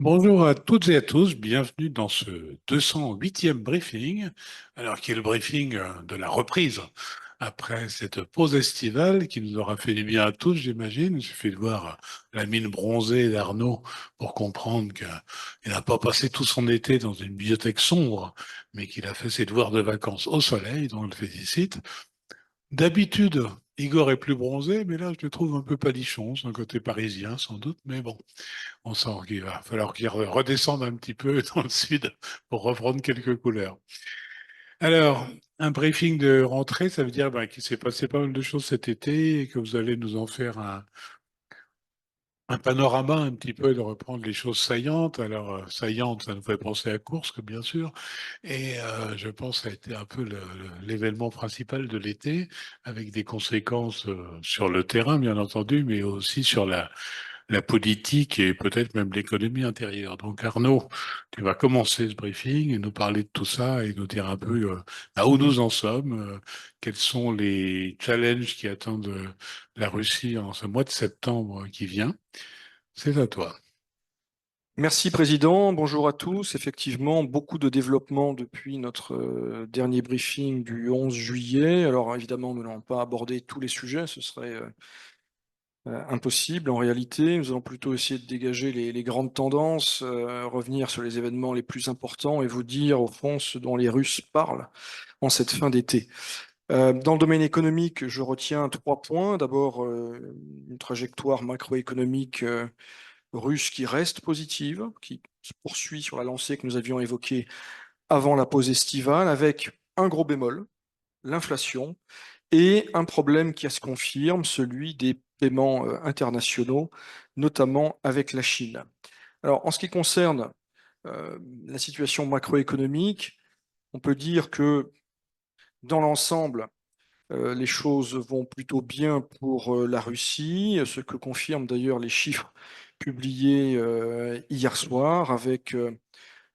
Bonjour à toutes et à tous, bienvenue dans ce 208e briefing, alors qui est le briefing de la reprise après cette pause estivale qui nous aura fait du bien à tous, j'imagine. Il suffit de voir la mine bronzée d'Arnaud pour comprendre qu'il n'a pas passé tout son été dans une bibliothèque sombre, mais qu'il a fait ses devoirs de vacances au soleil, donc on le félicite. D'habitude, Igor est plus bronzé, mais là je le trouve un peu palichon, c'est un côté parisien sans doute, mais bon. On sent qu'il va falloir qu'il redescende un petit peu dans le sud pour reprendre quelques couleurs. Alors, un briefing de rentrée, ça veut dire qu'il s'est passé pas mal de choses cet été et que vous allez nous en faire un panorama un petit peu de reprendre les choses saillantes. Alors, saillantes, ça nous fait penser à Kursk, bien sûr. Et je pense que ça a été un peu l'événement principal de l'été, avec des conséquences sur le terrain, bien entendu, mais aussi sur la politique et peut-être même l'économie intérieure. Donc Arnaud, tu vas commencer ce briefing et nous parler de tout ça et nous dire un peu où nous en sommes, quels sont les challenges qui attendent la Russie en ce mois de septembre qui vient. C'est à toi. Merci Président, bonjour à tous. Effectivement, beaucoup de développements depuis notre dernier briefing du 11 juillet. Alors évidemment, nous n'allons pas aborder tous les sujets, ce serait impossible en réalité. Nous allons plutôt essayer de dégager les grandes tendances, revenir sur les événements les plus importants et vous dire au fond ce dont les Russes parlent en cette fin d'été. Dans le domaine économique, je retiens 3 points. D'abord, une trajectoire macroéconomique russe qui reste positive, qui se poursuit sur la lancée que nous avions évoquée avant la pause estivale, avec un gros bémol, l'inflation, et un problème qui se confirme, celui des paiements internationaux, notamment avec la Chine. Alors, en ce qui concerne la situation macroéconomique, on peut dire que dans l'ensemble, les choses vont plutôt bien pour la Russie, ce que confirment d'ailleurs les chiffres publiés hier soir avec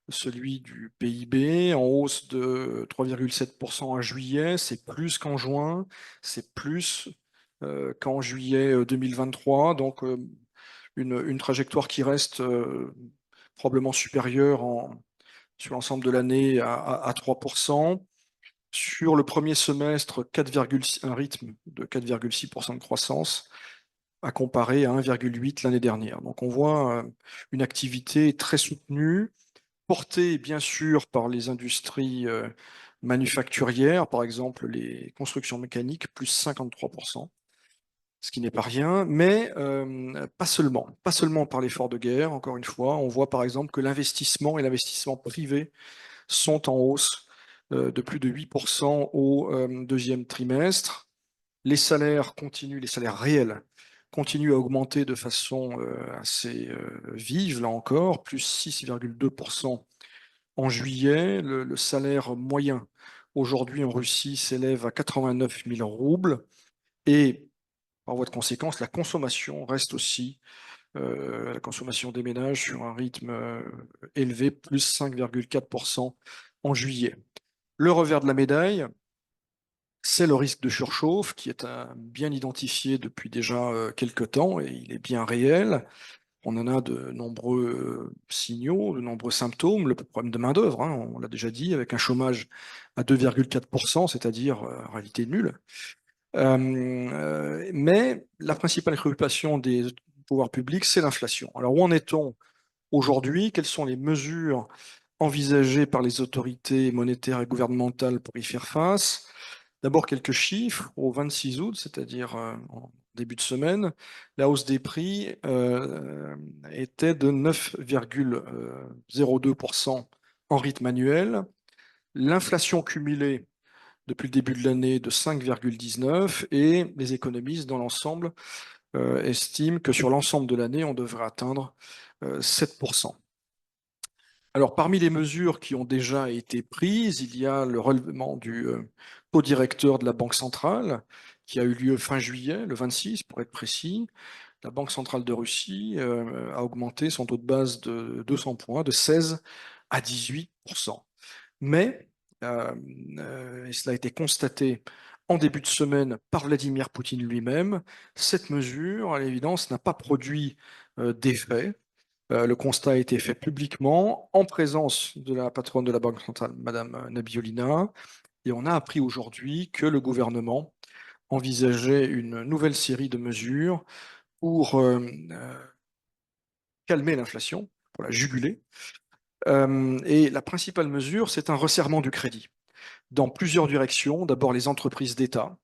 celui du PIB en hausse de 3,7% en juillet, c'est plus qu'en juin, c'est plus qu'en juillet 2023, donc une trajectoire qui reste probablement supérieure sur l'ensemble de l'année à 3%. Sur le premier semestre, un rythme de 4,6% de croissance, à comparer à 1,8 l'année dernière. Donc on voit une activité très soutenue, portée bien sûr par les industries manufacturières, par exemple les constructions mécaniques, plus 53%, ce qui n'est pas rien, mais pas seulement par l'effort de guerre, encore une fois. On voit par exemple que l'investissement et l'investissement privé sont en hausse de plus de 8% au deuxième trimestre. Les salaires réels continuent à augmenter de façon assez vive, là encore, plus 6,2% en juillet. Le salaire moyen aujourd'hui en Russie s'élève à 89 000 roubles et par voie de conséquence, la consommation reste aussi, la consommation des ménages sur un rythme élevé, plus 5,4% en juillet. Le revers de la médaille, c'est le risque de surchauffe qui est bien identifié depuis déjà quelques temps et il est bien réel. On en a de nombreux signaux, de nombreux symptômes. Le problème de main-d'œuvre, hein, on l'a déjà dit, avec un chômage à 2,4%, c'est-à-dire en réalité nul. Mais la principale préoccupation des pouvoirs publics, c'est l'inflation. Alors où en est-on aujourd'hui? Quelles sont les mesures envisagées par les autorités monétaires et gouvernementales pour y faire face? D'abord, quelques chiffres. Au 26 août, c'est-à-dire en début de semaine, la hausse des prix était de 9,02% en rythme annuel. L'inflation cumulée depuis le début de l'année de 5,19 et les économistes dans l'ensemble estiment que sur l'ensemble de l'année, on devrait atteindre 7%. Alors, parmi les mesures qui ont déjà été prises, il y a le relèvement du taux directeur de la Banque centrale, qui a eu lieu fin juillet, le 26 pour être précis. La Banque centrale de Russie a augmenté son taux de base de 200 points, de 16 à 18%. Mais, et cela a été constaté en début de semaine par Vladimir Poutine lui-même, cette mesure, à l'évidence, n'a pas produit d'effet. Le constat a été fait publiquement en présence de la patronne de la Banque centrale, Madame Nabiolina, et on a appris aujourd'hui que le gouvernement envisageait une nouvelle série de mesures pour calmer l'inflation, pour la juguler. Et la principale mesure, c'est un resserrement du crédit dans plusieurs directions. D'abord les entreprises d'État,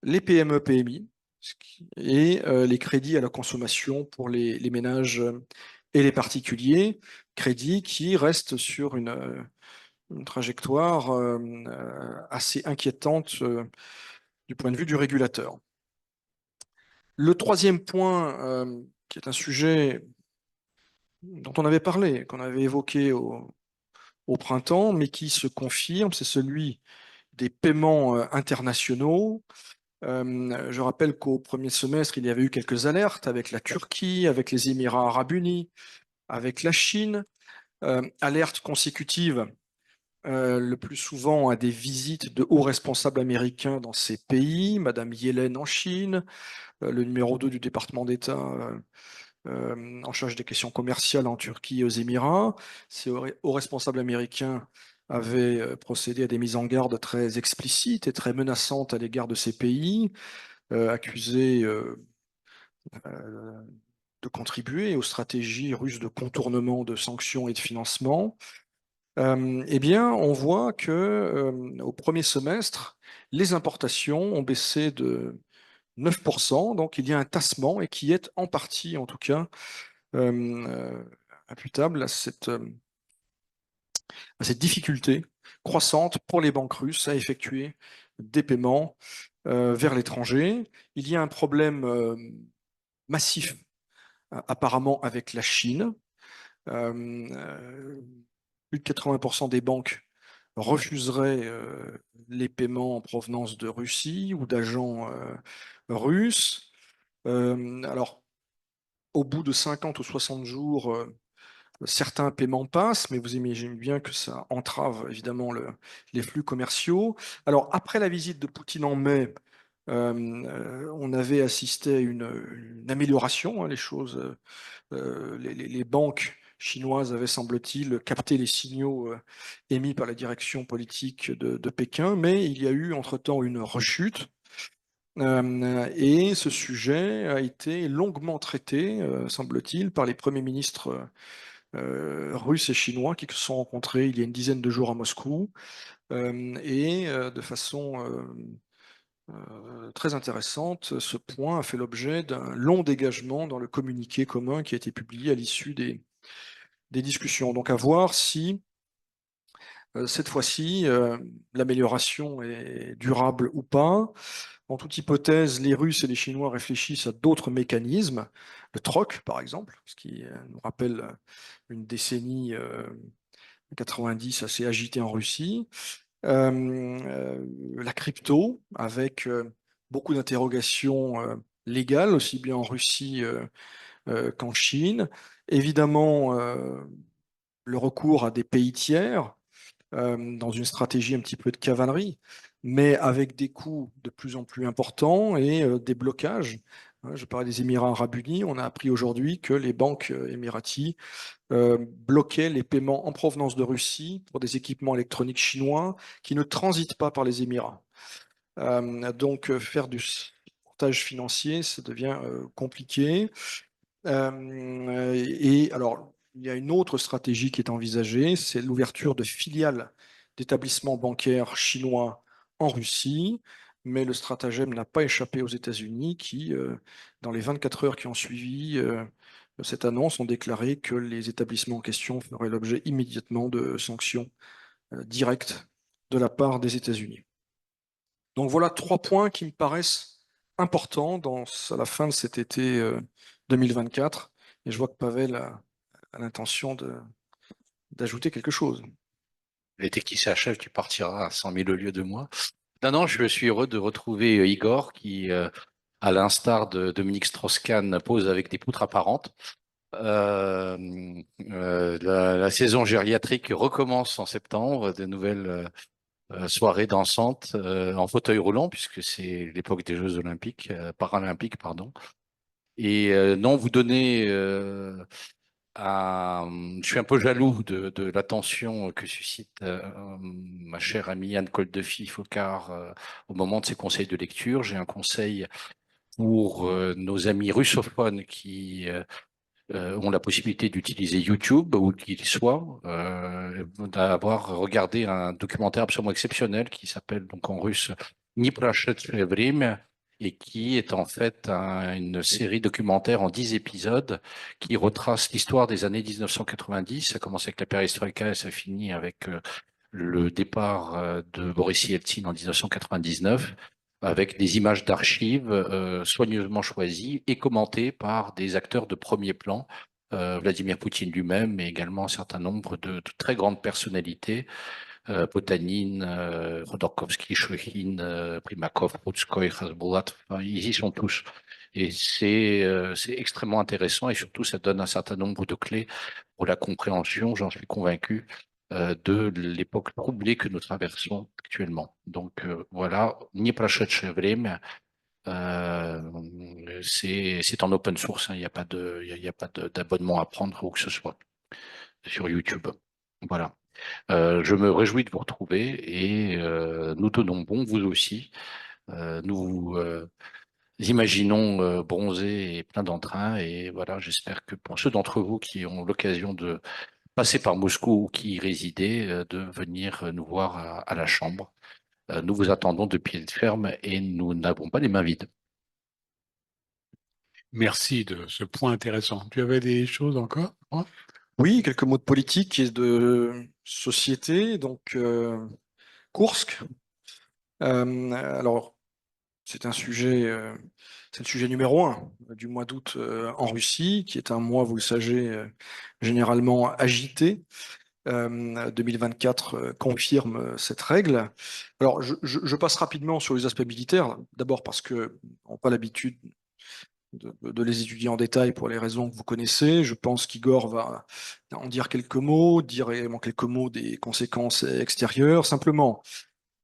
les PME-PMI et les crédits à la consommation pour les ménages et les particuliers, crédits qui restent sur une trajectoire assez inquiétante du point de vue du régulateur. Le troisième point, qui est un sujet dont on avait parlé, qu'on avait évoqué au printemps, mais qui se confirme, c'est celui des paiements internationaux. Je rappelle qu'au premier semestre, il y avait eu quelques alertes avec la Turquie, avec les Émirats arabes unis, avec la Chine, alertes consécutives le plus souvent à des visites de hauts responsables américains dans ces pays, Madame Yellen en Chine, le numéro 2 du département d'État en charge des questions commerciales en Turquie et aux Émirats. Ces hauts responsables américains avaient procédé à des mises en garde très explicites et très menaçantes à l'égard de ces pays, accusés de contribuer aux stratégies russes de contournement de sanctions et de financement. Eh bien, on voit que au premier semestre, les importations ont baissé de 9%, donc il y a un tassement et qui est en partie, en tout cas, imputable à cette difficulté croissante pour les banques russes à effectuer des paiements vers l'étranger. Il y a un problème massif apparemment avec la Chine. Plus de 80% des banques refuseraient les paiements en provenance de Russie ou d'agents russes. Alors, au bout de 50 ou 60 jours, certains paiements passent, mais vous imaginez bien que ça entrave évidemment les flux commerciaux. Alors, après la visite de Poutine en mai, on avait assisté à une amélioration, hein, les choses. Les banques chinoises avaient, semble-t-il, capté les signaux émis par la direction politique de Pékin, mais il y a eu entre-temps une rechute. Et ce sujet a été longuement traité, semble-t-il, par les premiers ministres russes et chinois qui se sont rencontrés il y a une dizaine de jours à Moscou, et de façon très intéressante, ce point a fait l'objet d'un long dégagement dans le communiqué commun qui a été publié à l'issue des discussions. Donc à voir si cette fois-ci l'amélioration est durable ou pas. En toute hypothèse, les Russes et les Chinois réfléchissent à d'autres mécanismes, le troc par exemple, ce qui nous rappelle une décennie 90 assez agitée en Russie. La crypto, avec beaucoup d'interrogations légales, aussi bien en Russie qu'en Chine. Évidemment, le recours à des pays tiers dans une stratégie un petit peu de cavalerie, mais avec des coûts de plus en plus importants et des blocages. Je parlais des Émirats arabes unis. On a appris aujourd'hui que les banques émiraties bloquaient les paiements en provenance de Russie pour des équipements électroniques chinois qui ne transitent pas par les Émirats. Donc, faire du portage financier, ça devient compliqué. Et alors, il y a une autre stratégie qui est envisagée, c'est l'ouverture de filiales d'établissements bancaires chinois en Russie. Mais le stratagème n'a pas échappé aux États-Unis qui, dans les 24 heures qui ont suivi cette annonce, ont déclaré que les établissements en question feraient l'objet immédiatement de sanctions directes de la part des États-Unis. Donc voilà 3 points qui me paraissent importants à la fin de cet été 2024. Et je vois que Pavel a l'intention d'ajouter quelque chose. L'été qui s'achève, tu partiras à 100 000 au lieu de moi. Non, non, je suis heureux de retrouver Igor qui, à l'instar de Dominique Strauss-Kahn, pose avec des poutres apparentes. Euh, la saison gériatrique recommence en septembre, de nouvelles soirées dansantes en fauteuil roulant, puisque c'est l'époque des Jeux olympiques, paralympiques, pardon. Et non, vous donnez je suis un peu jaloux de l'attention que suscite ma chère amie Anne Koldefy-Focard au moment de ses conseils de lecture. J'ai un conseil pour nos amis russophones qui ont la possibilité d'utiliser YouTube, où qu'ils soient, d'avoir regardé un documentaire absolument exceptionnel qui s'appelle donc en russe «Ni прошедшее время» et qui est en fait une série documentaire en 10 épisodes qui retrace l'histoire des années 1990. Ça commence avec la perestroïka et ça finit avec le départ de Boris Yeltsin en 1999, avec des images d'archives soigneusement choisies et commentées par des acteurs de premier plan, Vladimir Poutine lui-même, mais également un certain nombre de très grandes personnalités, Potanin, Khodorkovsky, Chouchkine, Primakov, Rutskoy, Khasbulat, enfin, ils y sont tous. Et c'est extrêmement intéressant et surtout ça donne un certain nombre de clés pour la compréhension, j'en suis convaincu, de l'époque troublée que nous traversons actuellement. Donc voilà, «Не прошедшее время», c'est en open source, hein, il n'y a pas il y a pas d'abonnement à prendre ou que ce soit sur YouTube. Voilà. Je me réjouis de vous retrouver et nous tenons bon, vous aussi. Nous imaginons bronzés et plein d'entrain et voilà, j'espère que pour ceux d'entre vous qui ont l'occasion de passer par Moscou ou qui y résidaient, de venir nous voir à la Chambre. Nous vous attendons de pied ferme et nous n'avons pas les mains vides. Merci de ce point intéressant. Tu avais des choses encore? Hein. Oui, quelques mots de politique et de société. Donc, Koursk. Alors, c'est un sujet, c'est le sujet numéro un du mois d'août en Russie, qui est un mois, vous le savez, généralement agité. 2024 confirme cette règle. Alors, je passe rapidement sur les aspects militaires. D'abord parce que on n'a pas l'habitude de les étudier en détail pour les raisons que vous connaissez. Je pense qu'Igor va en dire quelques mots, dire également quelques mots des conséquences extérieures. Simplement,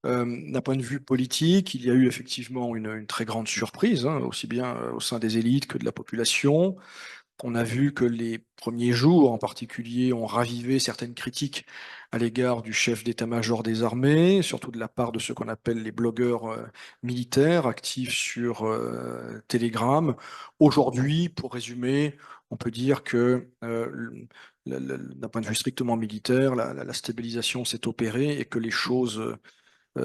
d'un point de vue politique, il y a eu effectivement une très grande surprise, hein, aussi bien au sein des élites que de la population. On a vu que les premiers jours, en particulier, ont ravivé certaines critiques à l'égard du chef d'état-major des armées, surtout de la part de ce qu'on appelle les blogueurs militaires actifs sur Telegram. Aujourd'hui, pour résumer, on peut dire que d'un point de vue strictement militaire, la stabilisation s'est opérée et que les choses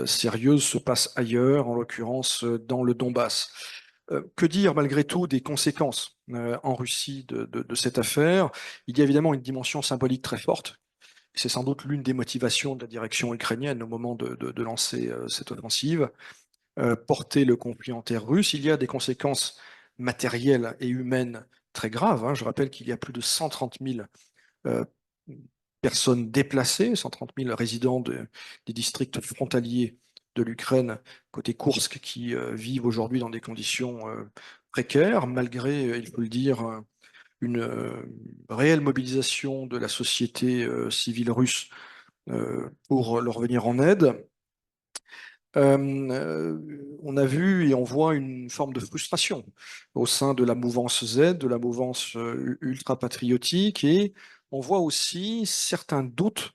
sérieuses se passent ailleurs, en l'occurrence dans le Donbass. Que dire malgré tout des conséquences en Russie de cette affaire? Il y a évidemment une dimension symbolique très forte. C'est sans doute l'une des motivations de la direction ukrainienne au moment de lancer cette offensive. Porter le conflit en terre russe, il y a des conséquences matérielles et humaines très graves, hein. Je rappelle qu'il y a plus de 130 000 euh, personnes déplacées, 130 000 résidents des districts frontaliers de l'Ukraine, côté Koursk, qui vivent aujourd'hui dans des conditions précaires, malgré, il faut le dire, une réelle mobilisation de la société civile russe pour leur venir en aide. On a vu et on voit une forme de frustration au sein de la mouvance Z, de la mouvance ultra-patriotique, et on voit aussi certains doutes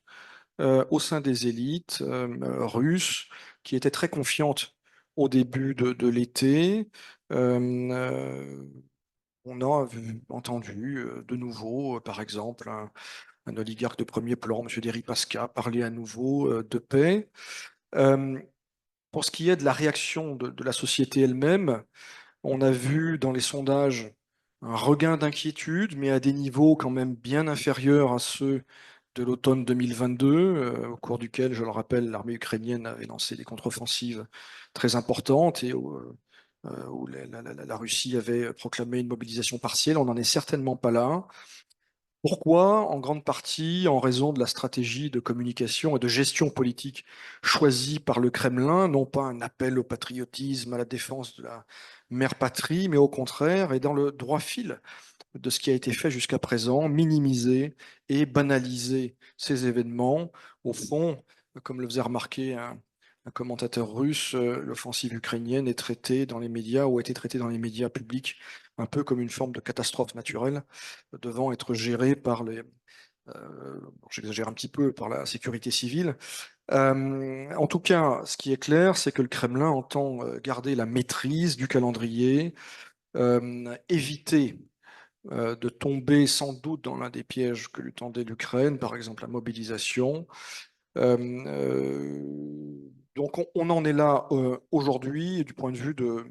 au sein des élites russes qui étaient très confiantes au début de l'été. Euh, on a entendu de nouveau, par exemple, un oligarque de premier plan, M. Deripaska, parler à nouveau de paix. Euh, pour ce qui est de la réaction de la société elle-même, on a vu dans les sondages un regain d'inquiétude, mais à des niveaux quand même bien inférieurs à ceux de l'automne 2022, au cours duquel, je le rappelle, l'armée ukrainienne avait lancé des contre-offensives très importantes et où la Russie avait proclamé une mobilisation partielle. On n'en est certainement pas là. Pourquoi? En grande partie en raison de la stratégie de communication et de gestion politique choisie par le Kremlin, non pas un appel au patriotisme, à la défense de la mère patrie, mais au contraire, et dans le droit fil de ce qui a été fait jusqu'à présent, minimiser et banaliser ces événements. Au fond, comme le faisait remarquer un commentateur russe, l'offensive ukrainienne est traitée dans les médias ou a été traitée dans les médias publics un peu comme une forme de catastrophe naturelle devant être gérée par les, j'exagère un petit peu, par la sécurité civile. En tout cas, ce qui est clair, c'est que le Kremlin entend garder la maîtrise du calendrier, éviter de tomber sans doute dans l'un des pièges que lui tendait l'Ukraine, par exemple la mobilisation. Donc on en est là aujourd'hui du point de vue de,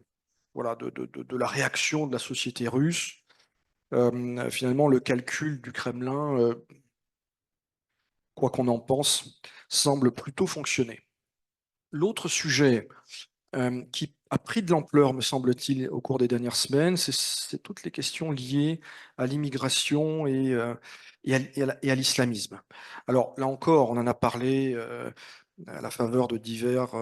voilà, de la réaction de la société russe. Finalement, le calcul du Kremlin, quoi qu'on en pense, semble plutôt fonctionner. L'autre sujet qui a pris de l'ampleur, me semble-t-il, au cours des dernières semaines, c'est toutes les questions liées à l'immigration et à l'islamisme. Alors là encore, on en a parlé à la faveur de divers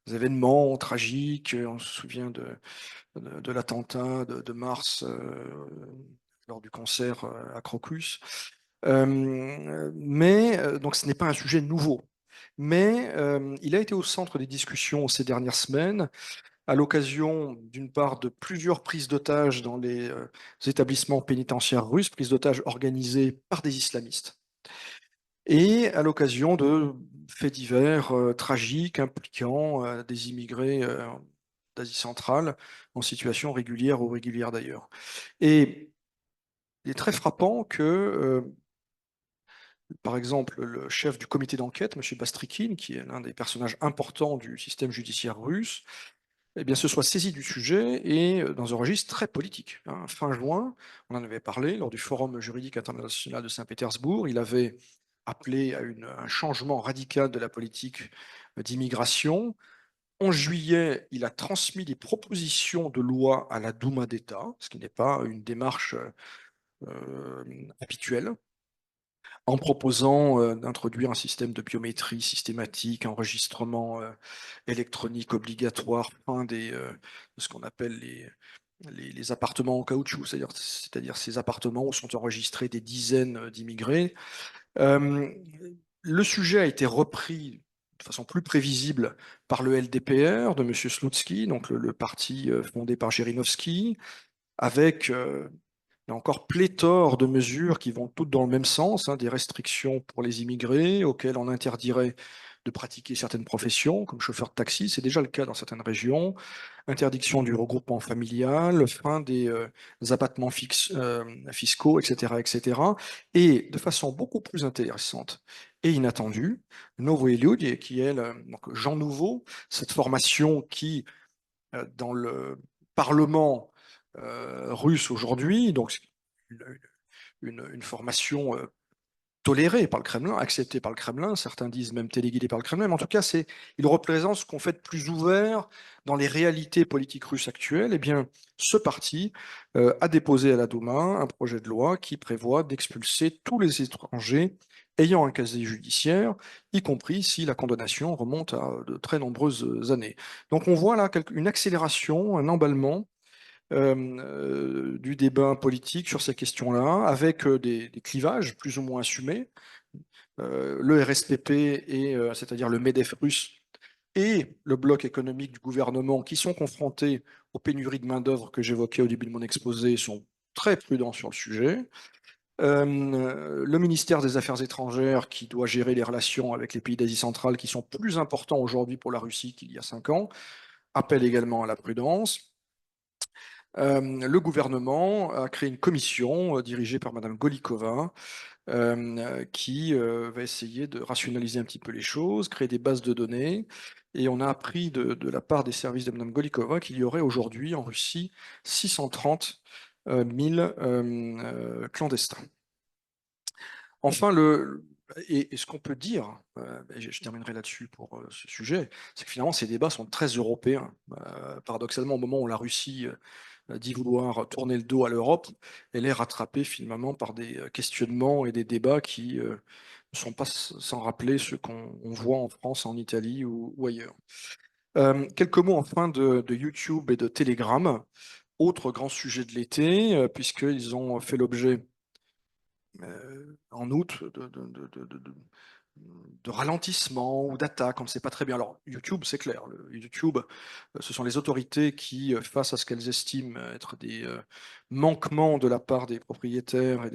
événements tragiques. On se souvient de l'attentat de mars lors du concert à Crocus. Donc ce n'est pas un sujet nouveau. Mais il a été au centre des discussions ces dernières semaines, à l'occasion, d'une part, de plusieurs prises d'otages dans les établissements pénitentiaires russes, prises d'otages organisées par des islamistes, et à l'occasion de faits divers tragiques impliquant des immigrés d'Asie centrale en situation régulière ou irrégulière d'ailleurs. Et il est très frappant que par exemple, le chef du comité d'enquête, M. Bastrykine, qui est l'un des personnages importants du système judiciaire russe, eh bien, se soit saisi du sujet et dans un registre très politique. Fin juin, on en avait parlé lors du Forum juridique international de Saint-Pétersbourg. Il avait appelé à un changement radical de la politique d'immigration. En juillet, il a transmis des propositions de loi à la Douma d'État, ce qui n'est pas une démarche habituelle, en proposant d'introduire un système de biométrie systématique, enregistrement électronique obligatoire, fin de ce qu'on appelle les appartements en caoutchouc, c'est-à-dire ces appartements où sont enregistrés des dizaines d'immigrés. Euh, le sujet a été repris de façon plus prévisible par le LDPR de M. Slutsky, donc le parti fondé par Zhirinovsky, avec il y a encore pléthore de mesures qui vont toutes dans le même sens, des restrictions pour les immigrés auxquelles on interdirait de pratiquer certaines professions, comme chauffeur de taxi, c'est déjà le cas dans certaines régions, interdiction du regroupement familial, fin des abattements fiscaux, etc., etc. Et de façon beaucoup plus intéressante et inattendue, Novoe Ljudi, qui est donc Jean Nouveau, cette formation qui, dans le Parlement russe aujourd'hui, donc une formation tolérée par le Kremlin, acceptée par le Kremlin, certains disent même téléguidée par le Kremlin, mais en tout cas, il représente ce qu'on fait de plus ouvert dans les réalités politiques russes actuelles. Eh bien, ce parti a déposé à la Douma un projet de loi qui prévoit d'expulser tous les étrangers ayant un casier judiciaire, y compris si la condamnation remonte à de très nombreuses années. Donc on voit là une accélération, un emballement du débat politique sur ces questions-là, avec des clivages plus ou moins assumés. Le RSPP, c'est-à-dire le MEDEF russe, et le bloc économique du gouvernement, qui sont confrontés aux pénuries de main-d'œuvre que j'évoquais au début de mon exposé, sont très prudents sur le sujet. Le ministère des Affaires étrangères, qui doit gérer les relations avec les pays d'Asie centrale, qui sont plus importants aujourd'hui pour la Russie qu'il y a 5 ans, appelle également à la prudence. Le gouvernement a créé une commission dirigée par Madame Golikova qui va essayer de rationaliser un petit peu les choses, créer des bases de données. Et on a appris de la part des services de Madame Golikova qu'il y aurait aujourd'hui en Russie 630 000 clandestins. Enfin, et ce qu'on peut dire, je terminerai là-dessus pour ce sujet, c'est que finalement ces débats sont très européens. Paradoxalement, au moment où la Russie dit vouloir tourner le dos à l'Europe, elle est rattrapée finalement par des questionnements et des débats qui ne sont pas sans rappeler ceux qu'on voit en France, en Italie ou ailleurs. Quelques mots enfin de YouTube et de Telegram, autre grand sujet de l'été, puisqu'ils ont fait l'objet en août de ralentissement ou d'attaque, on ne sait pas très bien. Alors, YouTube, c'est clair. YouTube, ce sont les autorités qui, face à ce qu'elles estiment être des manquements de la part des propriétaires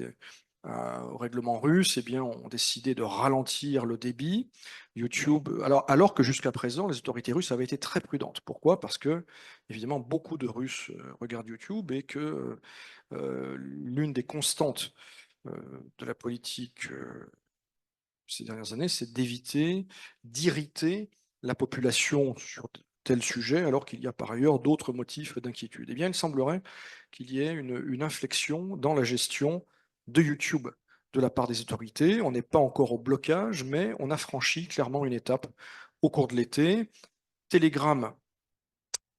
au règlement russe, eh bien, ont décidé de ralentir le débit. YouTube, alors que jusqu'à présent, les autorités russes avaient été très prudentes. Pourquoi? Parce que, évidemment, beaucoup de Russes regardent YouTube et que l'une des constantes de la politique ces dernières années, c'est d'éviter d'irriter la population sur tel sujet, alors qu'il y a par ailleurs d'autres motifs d'inquiétude. Eh bien, il semblerait qu'il y ait une inflexion dans la gestion de YouTube de la part des autorités. On n'est pas encore au blocage, mais on a franchi clairement une étape au cours de l'été. Telegram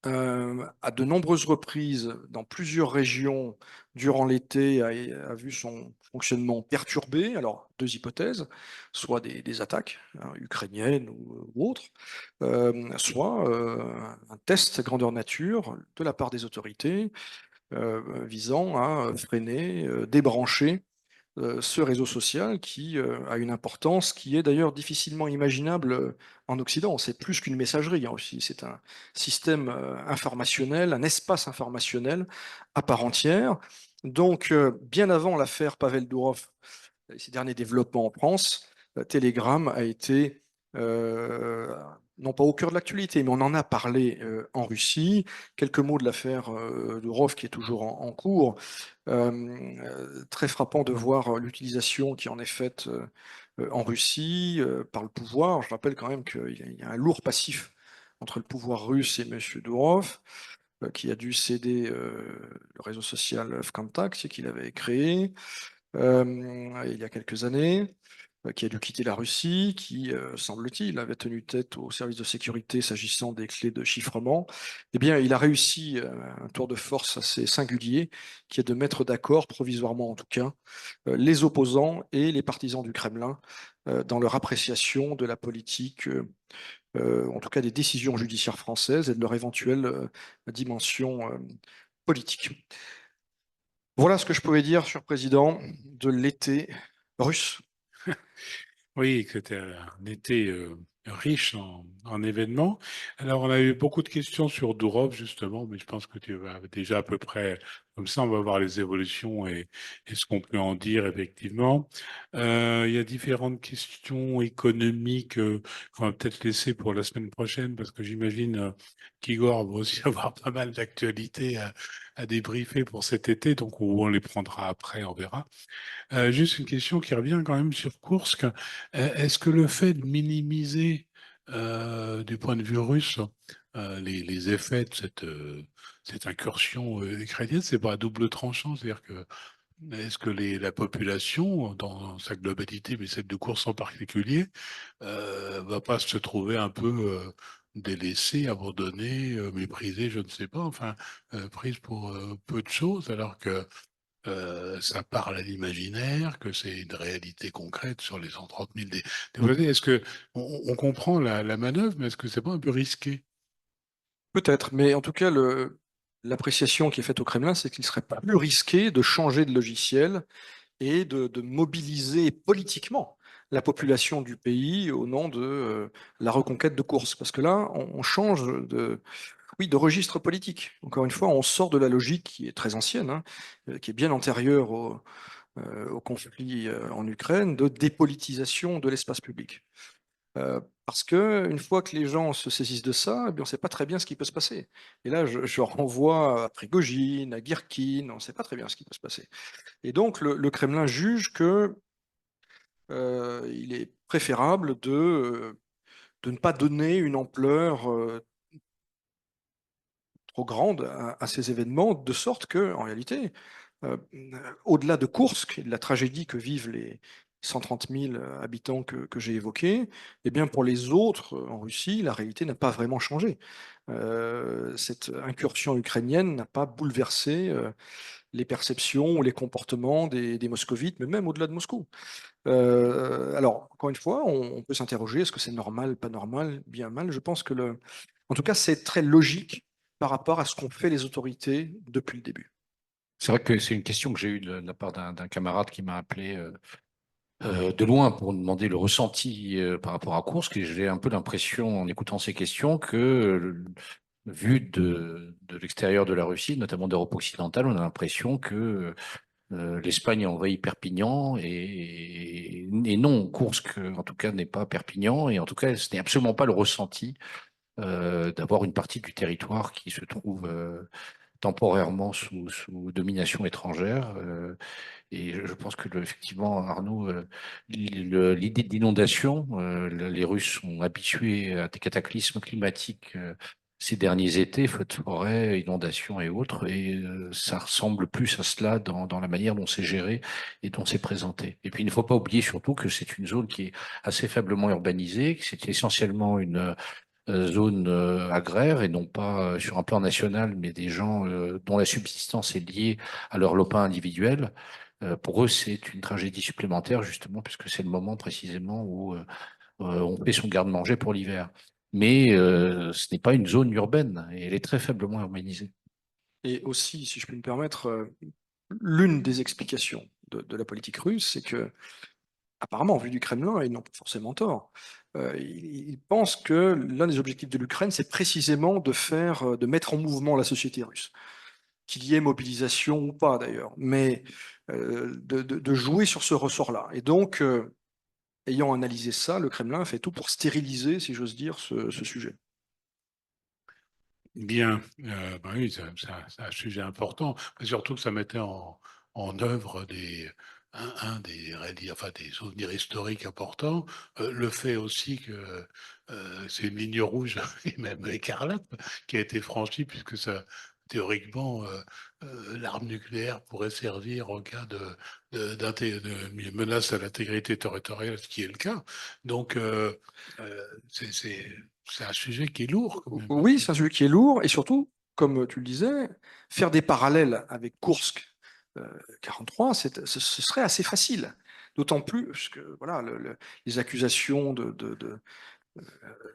à de nombreuses reprises dans plusieurs régions durant l'été a vu son fonctionnement perturbé. Alors, deux hypothèses, soit des attaques ukrainiennes ou autres, soit un test grandeur nature de la part des autorités visant à freiner, débrancher ce réseau social qui a une importance qui est d'ailleurs difficilement imaginable en Occident. C'est plus qu'une messagerie hein, aussi, c'est un système informationnel, un espace informationnel à part entière. Donc, bien avant l'affaire Pavel Durov et ces derniers développements en France, Telegram a été non pas au cœur de l'actualité, mais on en a parlé en Russie. Quelques mots de l'affaire Durov qui est toujours en cours. Très frappant de voir l'utilisation qui en est faite en Russie par le pouvoir. Je rappelle quand même qu'il y a un lourd passif entre le pouvoir russe et M. Durov, qui a dû céder le réseau social Vkontakte qu'il avait créé il y a quelques années, qui a dû quitter la Russie, qui, semble-t-il, avait tenu tête au service de sécurité s'agissant des clés de chiffrement. Eh bien, il a réussi un tour de force assez singulier, qui est de mettre d'accord, provisoirement en tout cas, les opposants et les partisans du Kremlin dans leur appréciation de la politique, en tout cas des décisions judiciaires françaises et de leur éventuelle dimension politique. Voilà ce que je pouvais dire, sur Président, de l'été russe. Oui, c'était un été riche en événements. Alors, on a eu beaucoup de questions sur Dourov, justement, mais je pense que tu vas déjà à peu près, comme ça, on va voir les évolutions et ce qu'on peut en dire, effectivement. Il y a différentes questions économiques qu'on va peut-être laisser pour la semaine prochaine, parce que j'imagine qu'Igor va aussi avoir pas mal d'actualités à débriefer pour cet été, donc on les prendra après, on verra. Juste une question qui revient quand même sur Koursk. Est-ce que le fait de minimiser du point de vue russe les effets de cette incursion ukrainienne, c'est pas à double tranchant? C'est-à-dire que est-ce que la population, dans sa globalité, mais celle de Koursk en particulier, va pas se trouver un peu délaissée, abandonnée, méprisée, je ne sais pas, enfin prise pour peu de choses, alors que ça parle à l'imaginaire, que c'est une réalité concrète sur les 130 000 dévotés. Est-ce que on comprend la manœuvre, mais est-ce que c'est pas un peu risqué? Peut-être, mais en tout cas, l'appréciation qui est faite au Kremlin, c'est qu'il serait pas plus risqué de changer de logiciel et de mobiliser politiquement la population du pays au nom de la reconquête de Koursk. Parce que là, on change oui, de registre politique. Encore une fois, on sort de la logique qui est très ancienne, hein, qui est bien antérieure au conflit en Ukraine, de dépolitisation de l'espace public. Parce que une fois que les gens se saisissent de ça, eh bien, on ne sait pas très bien ce qui peut se passer. Et là, je renvoie à Prigojine, à Girkin, on ne sait pas très bien ce qui peut se passer. Et donc, le Kremlin juge que il est préférable de ne pas donner une ampleur trop grande à ces événements, de sorte que, en réalité, euh, au-delà de Koursk et de la tragédie que vivent les 130 000 habitants que j'ai évoqués, eh bien pour les autres en Russie, la réalité n'a pas vraiment changé. Cette incursion ukrainienne n'a pas bouleversé les perceptions ou les comportements des moscovites, mais même au-delà de Moscou. Alors, encore une fois, on peut s'interroger, est-ce que c'est normal, pas normal, bien mal? Je pense que en tout cas, c'est très logique par rapport à ce qu'ont fait les autorités depuis le début. C'est vrai que c'est une question que j'ai eue de la part d'un camarade qui m'a appelé de loin pour demander le ressenti par rapport à Koursk. Et j'ai un peu l'impression, en écoutant ces questions, que vu de l'extérieur de la Russie, notamment d'Europe occidentale, on a l'impression que l'Espagne a envahi Perpignan et non, Koursk en tout cas n'est pas Perpignan et en tout cas ce n'est absolument pas le ressenti d'avoir une partie du territoire qui se trouve temporairement sous domination étrangère. Et je pense que effectivement, Arnaud, l'idée d'inondation, les Russes sont habitués à des cataclysmes climatiques ces derniers étés, feux de forêt, inondations et autres, et ça ressemble plus à cela dans la manière dont c'est géré et dont c'est présenté. Et puis il ne faut pas oublier surtout que c'est une zone qui est assez faiblement urbanisée, que c'est essentiellement une zone agraire et non pas sur un plan national, mais des gens dont la subsistance est liée à leur lopin individuel. Pour eux, c'est une tragédie supplémentaire, justement, puisque c'est le moment précisément où on fait son garde-manger pour l'hiver. Mais ce n'est pas une zone urbaine et elle est très faiblement urbanisée. Et aussi, si je puis me permettre, l'une des explications de la politique russe, c'est que, apparemment, vu du Kremlin, et ils n'ont pas forcément tort, ils pensent que l'un des objectifs de l'Ukraine, c'est précisément de mettre en mouvement la société russe, qu'il y ait mobilisation ou pas d'ailleurs, mais de jouer sur ce ressort-là. Et donc, ayant analysé ça, le Kremlin fait tout pour stériliser, si j'ose dire, ce sujet. Bien, bah oui, c'est un sujet important, mais surtout que ça mettait en œuvre un des, enfin, des souvenirs historiques importants. Le fait aussi que c'est une ligne rouge, et même écarlate, qui a été franchie, puisque ça, théoriquement, l'arme nucléaire pourrait servir en cas de menace à l'intégrité territoriale, ce qui est le cas. Donc, c'est un sujet qui est lourd quand même. Oui, c'est un sujet qui est lourd, et surtout, comme tu le disais, faire des parallèles avec Kursk 43, ce serait assez facile. D'autant plus que voilà, les accusations de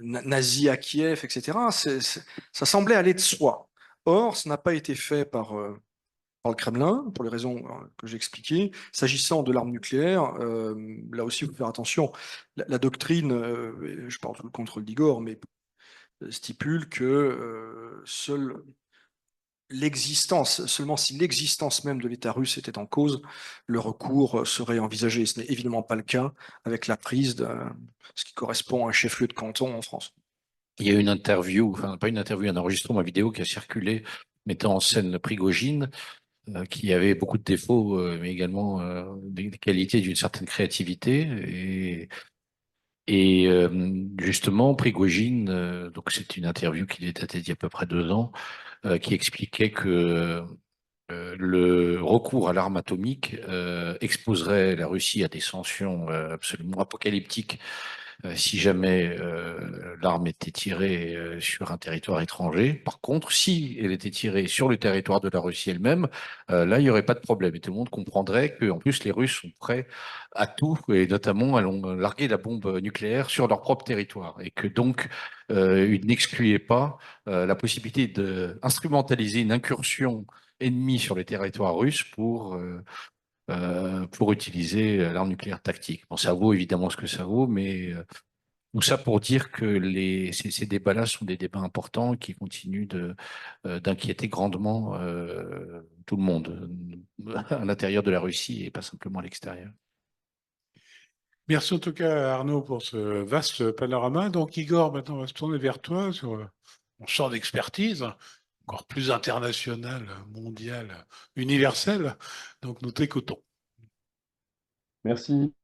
nazis à Kiev, etc., ça semblait aller de soi. Or, ce n'a pas été fait par le Kremlin, pour les raisons que j'ai expliquées. S'agissant de l'arme nucléaire, là aussi, il faut faire attention. La doctrine, je parle sous le contrôle d'Igor, mais stipule que seulement si l'existence même de l'État russe était en cause, le recours serait envisagé. Ce n'est évidemment pas le cas avec la prise de ce qui correspond à un chef-lieu de canton en France. Il y a une interview, enfin pas une interview, un enregistrement vidéo qui a circulé mettant en scène Prigojine, qui avait beaucoup de défauts, mais également des qualités d'une certaine créativité. Et justement, Prigojine, donc c'est une interview qui est datée d'il y a à peu près 2 ans, qui expliquait que le recours à l'arme atomique exposerait la Russie à des sanctions absolument apocalyptiques si jamais l'arme était tirée sur un territoire étranger. Par contre, si elle était tirée sur le territoire de la Russie elle-même, là, il n'y aurait pas de problème. Et tout le monde comprendrait qu'en plus, les Russes sont prêts à tout, et notamment à larguer la bombe nucléaire sur leur propre territoire. Et que donc, ils n'excluaient pas la possibilité d'instrumentaliser une incursion ennemie sur les territoires russes pour utiliser l'arme nucléaire tactique. Bon, ça vaut évidemment ce que ça vaut, mais tout ça pour dire que ces débats-là sont des débats importants qui continuent d'inquiéter grandement tout le monde, à l'intérieur de la Russie et pas simplement à l'extérieur. Merci en tout cas Arnaud pour ce vaste panorama. Donc Igor, maintenant on va se tourner vers toi sur mon champ d'expertise, encore plus international, mondial, universel. Donc nous t'écoutons. Merci,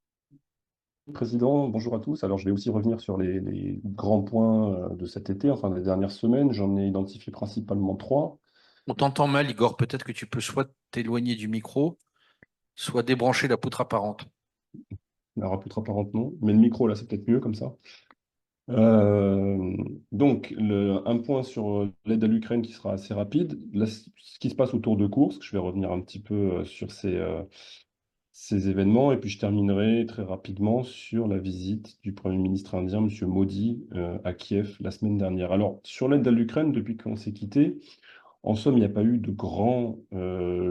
Président. Bonjour à tous. Alors, je vais aussi revenir sur les grands points de cet été, enfin des dernières semaines. J'en ai identifié principalement trois. On t'entend mal, Igor. Peut-être que tu peux soit t'éloigner du micro, soit débrancher la poutre apparente. La rapoutre apparente, non. Mais le micro, là, c'est peut-être mieux comme ça. Euh, donc, un point sur l'aide à l'Ukraine qui sera assez rapide. Là, ce qui se passe autour de Koursk, je vais revenir un petit peu sur ces événements. Et puis, je terminerai très rapidement sur la visite du Premier ministre indien, M. Modi, à Kiev la semaine dernière. Alors, sur l'aide à l'Ukraine, depuis qu'on s'est quitté, En somme, il n'y a pas eu de grand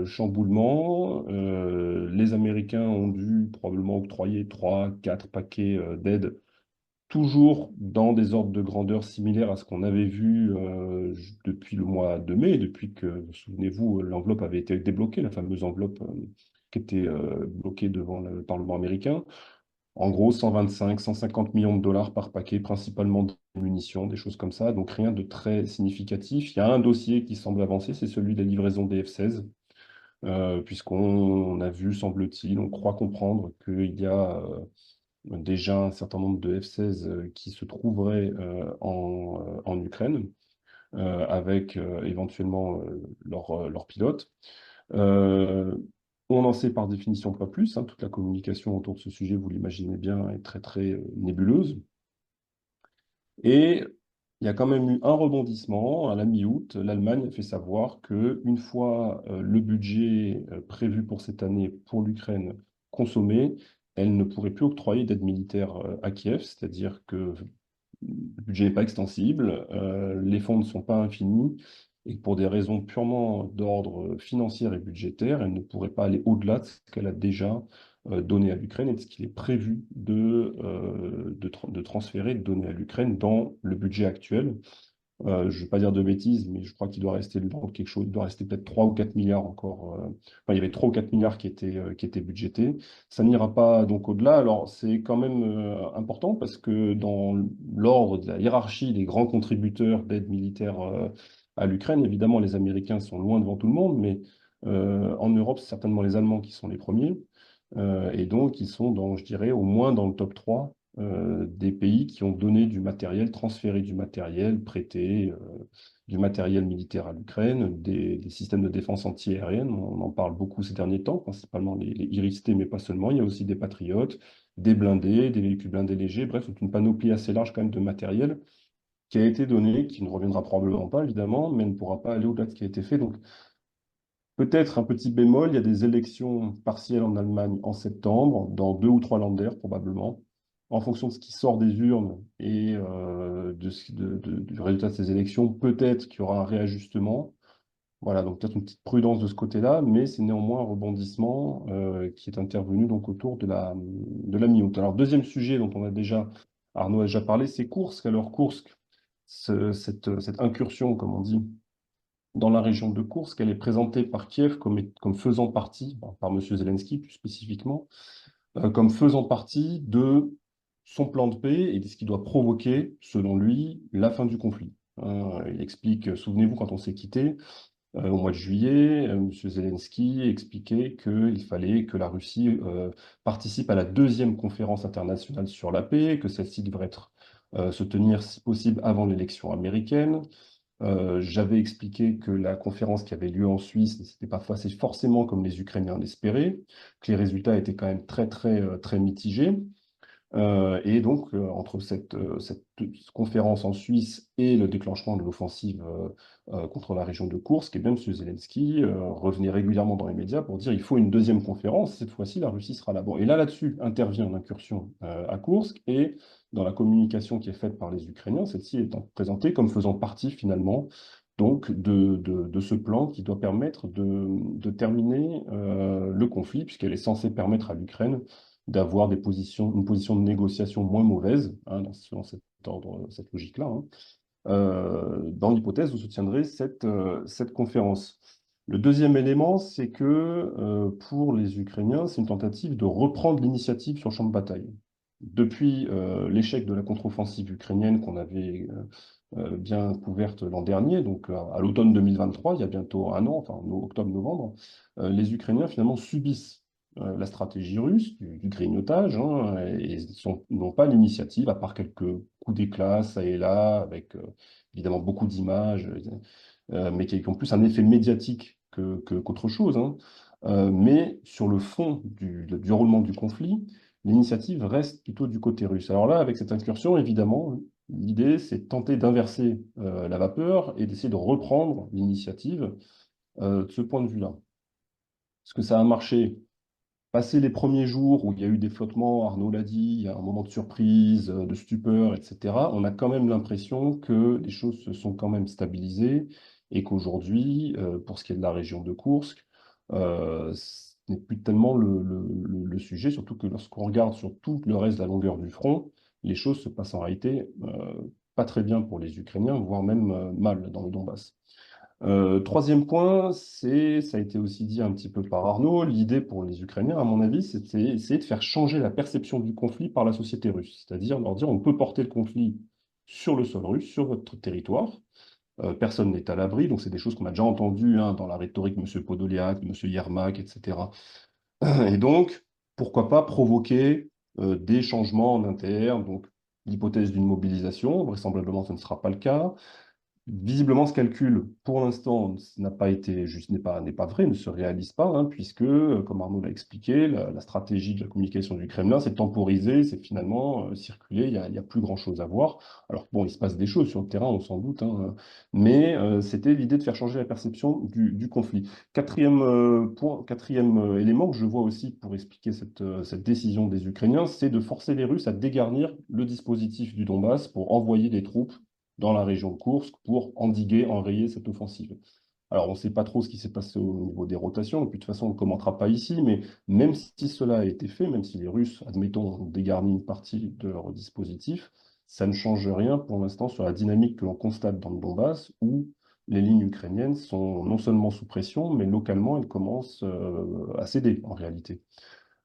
chamboulement. Les Américains ont dû probablement octroyer 3, 4 paquets d'aide, toujours dans des ordres de grandeur similaires à ce qu'on avait vu depuis le mois de mai, depuis que, souvenez-vous, l'enveloppe avait été débloquée, la fameuse enveloppe qui était bloquée devant le Parlement américain. En gros, 125, 150 millions de dollars par paquet, principalement des munitions, des choses comme ça. Donc rien de très significatif. Il y a un dossier qui semble avancer, c'est celui de la livraison des F-16, puisqu'on a vu, semble-t-il, on croit comprendre qu'il y a déjà un certain nombre de F-16 qui se trouveraient en Ukraine, avec éventuellement leurs pilotes. Euh, on n'en sait par définition pas plus, hein. Toute la communication autour de ce sujet, vous l'imaginez bien, est très très nébuleuse. Et il y a quand même eu un rebondissement. À la mi-août, l'Allemagne a fait savoir qu'une fois le budget prévu pour cette année pour l'Ukraine consommé, elle ne pourrait plus octroyer d'aide militaire à Kiev, c'est-à-dire que le budget n'est pas extensible, les fonds ne sont pas infinis, et que pour des raisons purement d'ordre financier et budgétaire, elle ne pourrait pas aller au-delà de ce qu'elle a déjà donné à l'Ukraine et de ce qu'il est prévu de transférer, de donner à l'Ukraine dans le budget actuel. Je ne vais pas dire de bêtises, mais je crois qu'il doit rester dans quelque chose, il doit rester peut-être 3 ou 4 milliards encore. Enfin, il y avait 3 ou 4 milliards qui étaient budgétés. Ça n'ira pas donc au-delà. Alors, c'est quand même important parce que dans l'ordre de la hiérarchie des grands contributeurs d'aide militaire à l'Ukraine, évidemment, les Américains sont loin devant tout le monde, mais en Europe, c'est certainement les Allemands qui sont les premiers. Et donc, ils sont, dans, je dirais, au moins dans le top 3 des pays qui ont donné du matériel, transféré du matériel, prêté du matériel militaire à l'Ukraine, des systèmes de défense anti-aérienne. On en parle beaucoup ces derniers temps, principalement les Iris-T, mais pas seulement. Il y a aussi des Patriotes, des blindés, des véhicules blindés légers, bref, toute une panoplie assez large quand même de matériel qui a été donné, qui ne reviendra probablement pas, évidemment, mais ne pourra pas aller au-delà de ce qui a été fait. Donc, peut-être un petit bémol, il y a des élections partielles en Allemagne en septembre, dans 2 ou 3 Länder probablement. En fonction de ce qui sort des urnes et du résultat de ces élections, peut-être qu'il y aura un réajustement. Voilà, donc peut-être une petite prudence de ce côté-là, mais c'est néanmoins un rebondissement qui est intervenu donc autour de la mi-août. Alors, deuxième sujet dont Arnaud a déjà parlé, c'est Koursk. Alors, Koursk, cette incursion, comme on dit, dans la région de Koursk, elle est présentée par Kiev comme faisant partie, par M. Zelensky plus spécifiquement, comme faisant partie de son plan de paix et de ce qui doit provoquer, selon lui, la fin du conflit. Il explique, souvenez-vous, quand on s'est quitté, au mois de juillet, M. Zelensky expliquait qu'il fallait que la Russie participe à la 2e conférence internationale sur la paix, que celle-ci devrait se tenir, si possible, avant l'élection américaine. J'avais expliqué que la conférence qui avait lieu en Suisse ne s'était pas passée forcément comme les Ukrainiens l'espéraient, que les résultats étaient quand même très, très, très mitigés. Et donc, entre cette conférence en Suisse et le déclenchement de l'offensive contre la région de Koursk, et bien M. Zelensky revenait régulièrement dans les médias pour dire il faut une 2e conférence, cette fois-ci la Russie sera là. Bon, et là-dessus intervient l'incursion à Koursk, et dans la communication qui est faite par les Ukrainiens, celle-ci est présentée comme faisant partie finalement donc de ce plan qui doit permettre de terminer le conflit, puisqu'elle est censée permettre à l'Ukraine d'avoir une position de négociation moins mauvaise, hein, selon cet ordre, cette logique-là, hein, dans l'hypothèse où se tiendrait cette conférence. Le deuxième élément, c'est que pour les Ukrainiens, c'est une tentative de reprendre l'initiative sur le champ de bataille. Depuis l'échec de la contre-offensive ukrainienne qu'on avait bien couverte l'an dernier, donc à l'automne 2023, il y a bientôt un an, enfin octobre-novembre, les Ukrainiens finalement subissent la stratégie russe du grignotage, hein, et n'ont pas l'initiative, à part quelques coups d'éclat, ça et là, avec évidemment beaucoup d'images, mais qui ont plus un effet médiatique qu'autre chose, hein. Mais sur le fond du roulement du conflit, l'initiative reste plutôt du côté russe. Alors là, avec cette incursion, évidemment, l'idée, c'est de tenter d'inverser la vapeur et d'essayer de reprendre l'initiative de ce point de vue-là. Est-ce que ça a marché? Passé les premiers jours où il y a eu des flottements, Arnaud l'a dit, il y a un moment de surprise, de stupeur, etc., on a quand même l'impression que les choses se sont quand même stabilisées et qu'aujourd'hui, pour ce qui est de la région de Koursk, ce n'est plus tellement le sujet, surtout que lorsqu'on regarde sur tout le reste de la longueur du front, les choses se passent en réalité pas très bien pour les Ukrainiens, voire même mal dans le Donbass. Troisième point, ça a été aussi dit un petit peu par Arnaud, l'idée pour les Ukrainiens, à mon avis, c'était essayer de faire changer la perception du conflit par la société russe. C'est-à-dire leur dire on peut porter le conflit sur le sol russe, sur votre territoire. Personne n'est à l'abri, donc c'est des choses qu'on a déjà entendues hein, dans la rhétorique M. Podolyak, M. Yermak, etc. Et donc, pourquoi pas provoquer des changements en interne, donc l'hypothèse d'une mobilisation, vraisemblablement ce ne sera pas le cas. Visiblement, ce calcul, pour l'instant, n'a pas été juste, n'est pas vrai, ne se réalise pas, hein, puisque, comme Arnaud l'a expliqué, la stratégie de la communication du Kremlin, c'est temporiser, c'est finalement circuler, il y a plus grand-chose à voir. Alors bon, il se passe des choses sur le terrain, on s'en doute, hein, mais c'était l'idée de faire changer la perception du conflit. Quatrième point, quatrième élément que je vois aussi pour expliquer cette décision des Ukrainiens, c'est de forcer les Russes à dégarnir le dispositif du Donbass pour envoyer des troupes dans la région de Koursk pour endiguer, enrayer cette offensive. Alors, on ne sait pas trop ce qui s'est passé au niveau des rotations, et puis de toute façon, on ne commentera pas ici, mais même si cela a été fait, même si les Russes, admettons, ont dégarni une partie de leur dispositif, ça ne change rien pour l'instant sur la dynamique que l'on constate dans le Donbass, où les lignes ukrainiennes sont non seulement sous pression, mais localement, elles commencent à céder en réalité.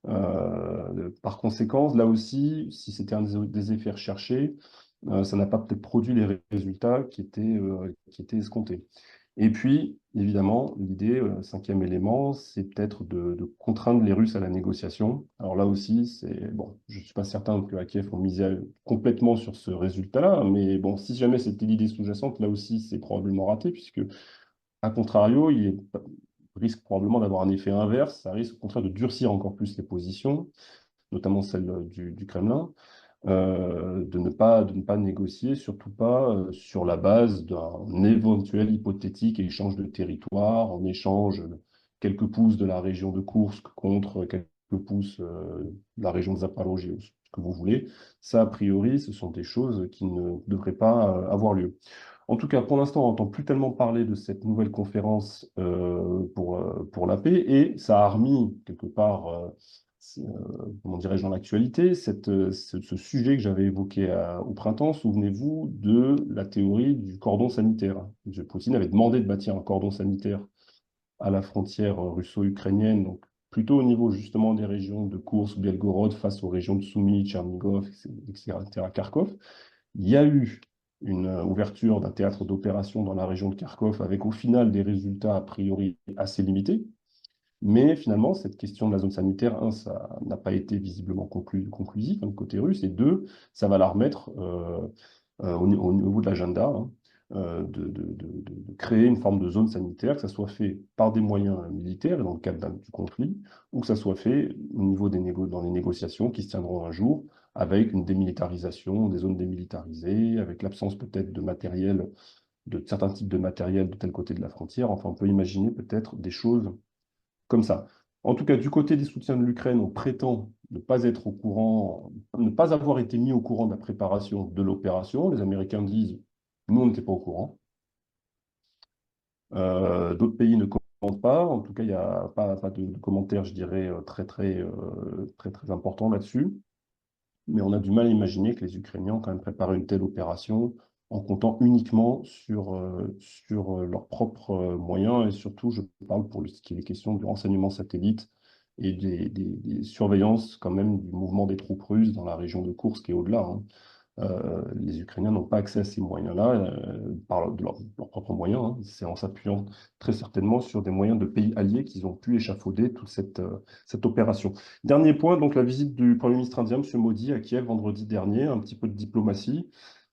Par conséquent, là aussi, si c'était un des effets recherchés, ça n'a pas peut-être produit les résultats qui étaient escomptés. Et puis, évidemment, l'idée, cinquième élément, c'est peut-être de contraindre les Russes à la négociation. Alors là aussi, bon, je ne suis pas certain que à Kiev on misait complètement sur ce résultat-là, mais bon, si jamais c'était l'idée sous-jacente, là aussi, c'est probablement raté, puisque, à contrario, risque probablement d'avoir un effet inverse, ça risque au contraire de durcir encore plus les positions, notamment celle du Kremlin, de ne pas négocier, surtout pas sur la base d'un éventuel hypothétique échange de territoire, en échange quelques pouces de la région de Koursk contre quelques pouces de la région de Zaporozhye, ce que vous voulez. Ça, a priori, ce sont des choses qui ne devraient pas avoir lieu. En tout cas, pour l'instant, on n'entend plus tellement parler de cette nouvelle conférence pour la paix, et ça a remis quelque part comment dirais-je, dans l'actualité, ce sujet que j'avais évoqué au printemps, souvenez-vous de la théorie du cordon sanitaire. Poutine avait demandé de bâtir un cordon sanitaire à la frontière russo-ukrainienne, donc plutôt au niveau justement des régions de Koursk, Belgorod, face aux régions de Soumy, Tchernigov, etc., Kharkov. Il y a eu une ouverture d'un théâtre d'opération dans la région de Kharkov avec au final des résultats a priori assez limités. Mais finalement, cette question de la zone sanitaire, un, ça n'a pas été visiblement conclusif du côté russe, et deux, ça va la remettre au niveau de l'agenda, hein, de créer une forme de zone sanitaire, que ça soit fait par des moyens militaires dans le cadre du conflit, ou que ça soit fait au niveau dans les négociations qui se tiendront un jour, avec une démilitarisation, des zones démilitarisées, avec l'absence peut-être de matériel, de certains types de matériel de tel côté de la frontière. Enfin, on peut imaginer peut-être des choses comme ça. En tout cas, du côté des soutiens de l'Ukraine, on prétend ne pas être au courant, ne pas avoir été mis au courant de la préparation de l'opération. Les Américains disent, nous, on n'était pas au courant. D'autres pays ne commentent pas. En tout cas, il n'y a pas de commentaires, je dirais, très importants là-dessus. Mais on a du mal à imaginer que les Ukrainiens ont quand même préparé une telle opération en comptant uniquement sur leurs propres moyens. Et surtout, je parle pour ce qui est des questions du renseignement satellite et des surveillances quand même du mouvement des troupes russes dans la région de Koursk et au-delà, hein. Les Ukrainiens n'ont pas accès à ces moyens-là par leurs propres moyens, hein. C'est en s'appuyant très certainement sur des moyens de pays alliés qu'ils ont pu échafauder toute cette opération. Dernier point, donc la visite du Premier ministre indien, M. Modi, à Kiev vendredi dernier, un petit peu de diplomatie.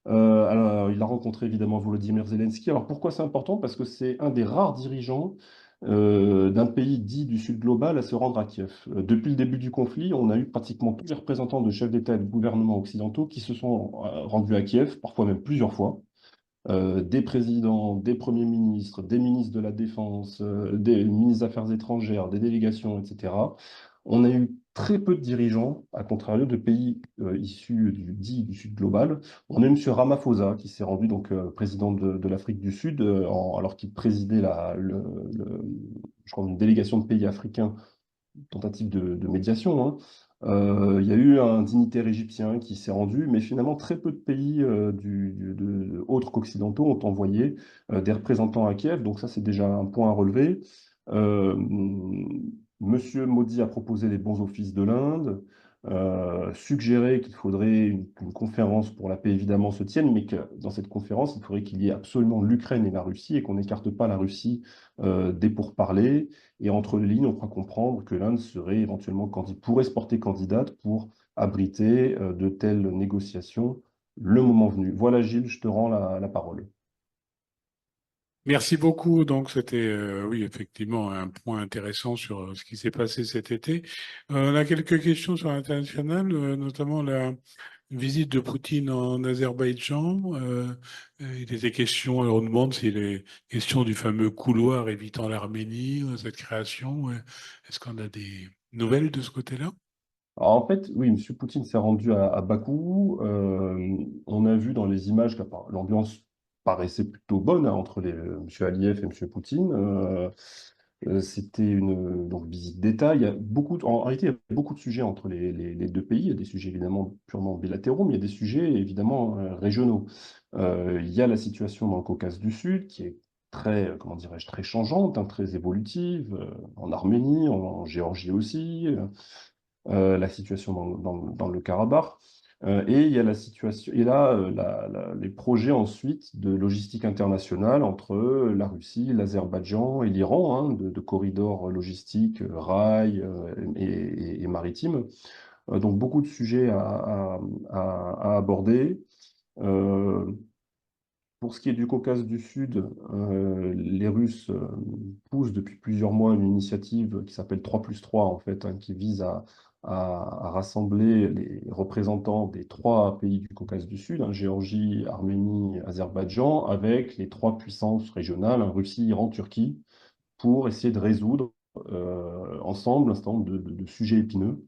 Alors, il a rencontré évidemment Volodymyr Zelensky. Alors pourquoi c'est important? Parce que c'est un des rares dirigeants d'un pays dit du Sud global à se rendre à Kiev. Depuis le début du conflit, on a eu pratiquement tous les représentants de chefs d'État et de gouvernement occidentaux qui se sont rendus à Kiev, parfois même plusieurs fois. Des présidents, des premiers ministres, des ministres de la Défense, des ministres des Affaires étrangères, des délégations, etc. On a eu très peu de dirigeants, à contrario de pays issus du Sud global. On a M. Ramaphosa qui s'est rendu donc président de l'Afrique du Sud alors qu'il présidait je crois une délégation de pays africains, tentative de médiation, hein. Il y a eu un dignitaire égyptien qui s'est rendu, mais finalement très peu de pays autres qu'occidentaux ont envoyé des représentants à Kiev, donc ça c'est déjà un point à relever. Euh, Monsieur Modi a proposé les bons offices de l'Inde, suggéré qu'il faudrait qu'une conférence pour la paix évidemment se tienne, mais que dans cette conférence, il faudrait qu'il y ait absolument l'Ukraine et la Russie et qu'on n'écarte pas la Russie des pourparlers. Et entre les lignes, on croit comprendre que l'Inde serait éventuellement pourrait se porter candidate pour abriter de telles négociations le moment venu. Voilà, Gilles, je te rends la parole. Merci beaucoup. Donc, c'était, oui, effectivement, un point intéressant sur ce qui s'est passé cet été. On a quelques questions sur l'international, notamment la visite de Poutine en Azerbaïdjan. Il était question, alors on demande s'il est question du fameux couloir évitant l'Arménie, cette création. Est-ce qu'on a des nouvelles de ce côté-là? Alors, en fait, oui, M. Poutine s'est rendu à Bakou. On a vu dans les images que l'ambiance paraissait plutôt bonne, hein, entre M. Aliyev et M. Poutine. C'était une donc, visite d'État. Il y a en réalité, il y a beaucoup de sujets entre les deux pays. Il y a des sujets évidemment purement bilatéraux, mais il y a des sujets évidemment régionaux. Il y a la situation dans le Caucase du Sud qui est très, comment dirais-je, très changeante, hein, très évolutive, en Arménie, en Géorgie aussi. La situation dans le Karabakh. Et il y a la situation, et là, les projets ensuite de logistique internationale entre la Russie, l'Azerbaïdjan et l'Iran, hein, de corridors logistiques, rail et maritimes. Donc beaucoup de sujets à aborder. Euh, pour ce qui est du Caucase du Sud, les Russes poussent depuis plusieurs mois une initiative qui s'appelle 3+3, en fait, hein, qui vise à rassembler les représentants des trois pays du Caucase du Sud, hein, Géorgie, Arménie, Azerbaïdjan, avec les trois puissances régionales, hein, Russie, Iran, Turquie, pour essayer de résoudre ensemble un certain nombre de sujets épineux.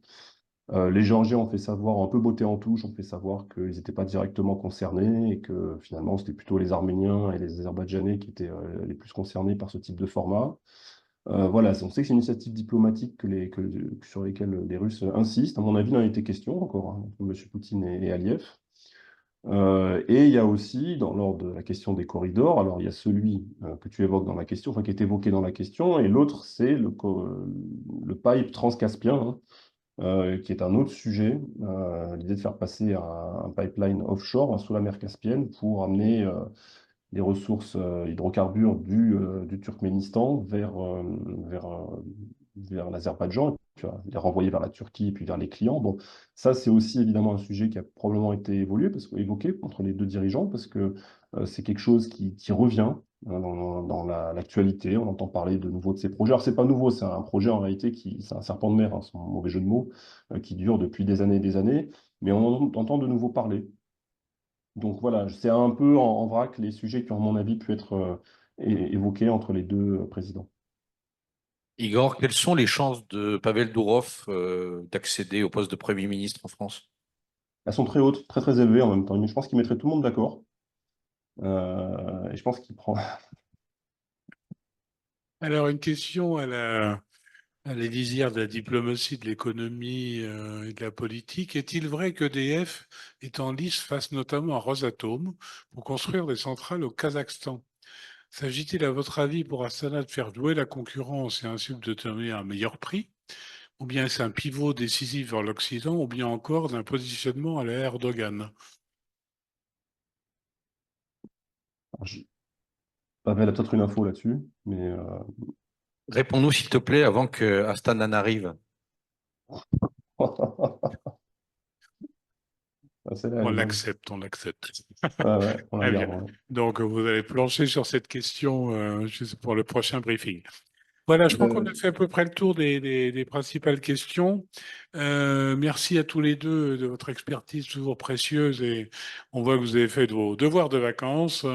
Les Géorgiens ont fait savoir, un peu botté en touche, ont fait savoir qu'ils n'étaient pas directement concernés et que finalement c'était plutôt les Arméniens et les Azerbaïdjanais qui étaient les plus concernés par ce type de format. Voilà, on sait que c'est une initiative diplomatique sur lesquelles les Russes insistent. À mon avis, il en a été question encore, hein, entre M. Poutine et Aliyev. Et il y a aussi, dans l'ordre de la question des corridors, alors il y a celui que tu évoques dans la question, enfin qui est évoqué dans la question, et l'autre c'est le pipe transcaspien, hein, qui est un autre sujet, l'idée de faire passer un pipeline offshore, hein, sous la mer Caspienne pour amener les ressources hydrocarbures du Turkménistan vers l'Azerbaïdjan, et puis les renvoyer vers la Turquie et puis vers les clients. Bon, ça, c'est aussi évidemment un sujet qui a probablement été évoqué entre les deux dirigeants, parce que c'est quelque chose qui revient, hein, dans l'actualité. On entend parler de nouveau de ces projets. Alors, c'est pas nouveau, c'est un projet en réalité c'est un serpent de mer, hein, sans mauvais jeu de mots, qui dure depuis des années, mais on entend de nouveau parler. Donc voilà, c'est un peu en vrac les sujets qui ont, à mon avis, pu être évoqués entre les deux présidents. Igor, quelles sont les chances de Pavel Dourov d'accéder au poste de Premier ministre en France? Elles sont très hautes, très très élevées en même temps, mais je pense qu'il mettrait tout le monde d'accord. Et je pense qu'il prend. Alors, une question à la lisière de la diplomatie, de l'économie et de la politique. Est-il vrai qu'EDF est en lice face notamment à Rosatom pour construire des centrales au Kazakhstan? S'agit-il, à votre avis, pour Astana de faire jouer la concurrence et ainsi d'obtenir un meilleur prix? Ou bien est-ce un pivot décisif vers l'Occident, ou bien encore d'un positionnement à la Erdogan? Pavel a peut-être une info là-dessus, mais Réponds-nous, s'il te plaît, avant que Astana n'arrive. celle-là, On elle est bonne. l'accepte, on l'accepte. Ouais, ouais, on la Très bien. garde, ouais. Donc, vous allez plancher sur cette question pour le prochain briefing. Voilà, je crois qu'on a fait à peu près le tour des principales questions. Merci à tous les deux de votre expertise toujours précieuse et on voit que vous avez fait de vos devoirs de vacances.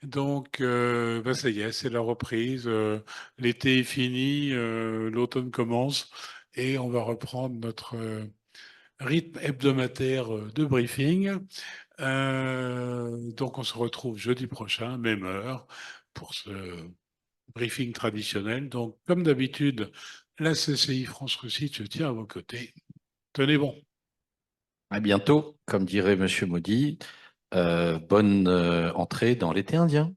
Donc, ça y est, c'est la reprise. L'été est fini, l'automne commence et on va reprendre notre rythme hebdomadaire de briefing. Donc on se retrouve jeudi prochain, même heure, pour ce briefing traditionnel. Donc comme d'habitude, la CCI France-Russie, je tiens à vos côtés. Tenez bon. À bientôt, comme dirait Monsieur Modi. Bonne entrée dans l'été indien.